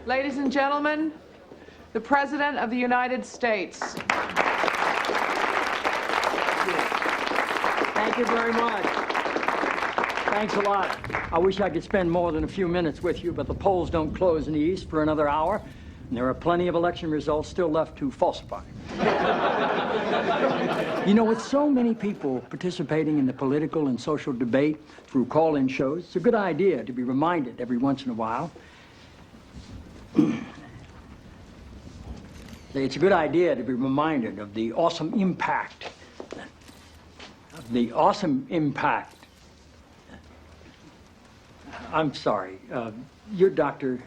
Ladies and gentlemen, the President of the United States. Thank you very much. Thanks a lot. I wish I could spend more than a few minutes with you, but the polls don't close in the East for another hour, and there are plenty of election results still left to falsify. You know, with so many people participating in the political and social debate through call-in shows, it's a good idea to be reminded every once in a while. It's a good idea to be reminded of the awesome impact. I'm sorry. You're Dr.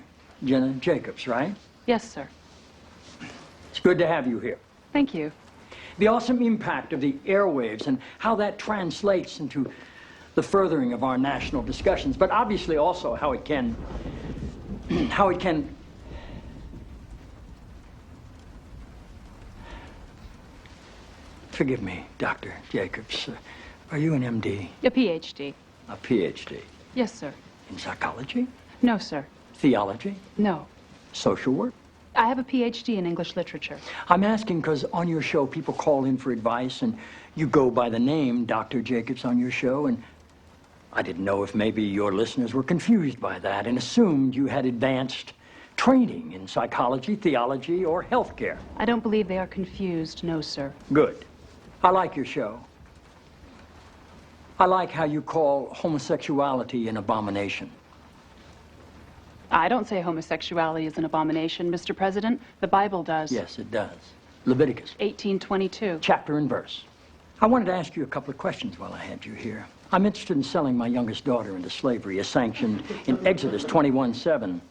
Jenna Jacobs, right? Yes, sir. It's good to have you here. Thank you. The awesome impact of the airwaves and how that translates into the furthering of our national discussions, but obviously also how it can Forgive me, Dr. Jacobs. Are you an MD? A PhD. A PhD? Yes, sir. In psychology? No, sir. Theology? No. Social work? I have a PhD in English literature. I'm asking because on your show people call in for advice and you go by the name Dr. Jacobs on your show, and I didn't know if maybe your listeners were confused by that and assumed you had advanced training in psychology, theology, or healthcare. I don't believe they are confused, no, sir. Good. I like your show. I like how you call homosexuality an abomination. I don't say homosexuality is an abomination, Mr. President. The Bible does. Yes, it does. Leviticus 18:22. chapter and verse. I wanted to ask you a couple of questions while I had you here. I'm interested in selling my youngest daughter into slavery, as sanctioned in Exodus 21:7.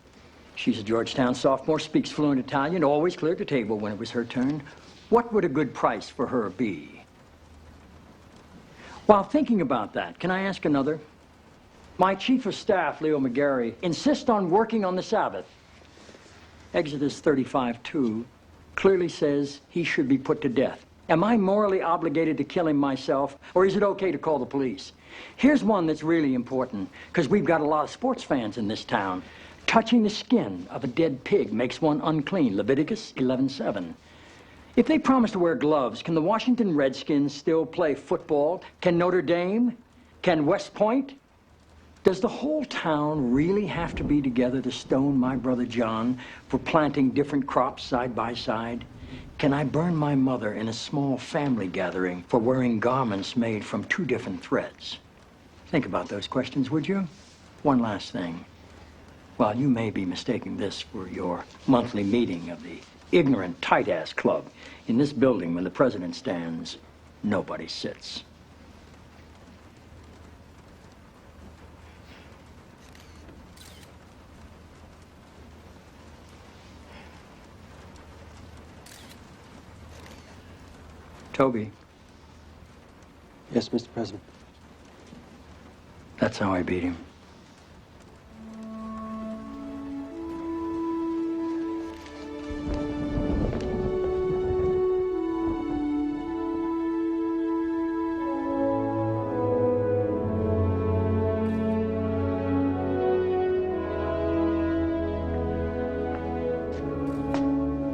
She's a Georgetown sophomore, speaks fluent Italian, always cleared the table when it was her turn. What would a good price for her be? While thinking about that, can I ask another? My chief of staff, Leo McGarry, insists on working on the Sabbath. Exodus 35:2 clearly says he should be put to death. Am I morally obligated to kill him myself, or is it okay to call the police? Here's one that's really important, because we've got a lot of sports fans in this town. Touching the skin of a dead pig makes one unclean, Leviticus 11:7. If they promise to wear gloves, can the Washington Redskins still play football? Can Notre Dame? Can West Point? Does the whole town really have to be together to stone my brother John for planting different crops side by side? Can I burn my mother in a small family gathering for wearing garments made from two different threads? Think about those questions, would you? One last thing. While you may be mistaking this for your monthly meeting of the ignorant tight-ass club, in this building when the president stands, nobody sits. Toby. Yes, Mr. President. That's how I beat him.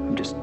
I'm just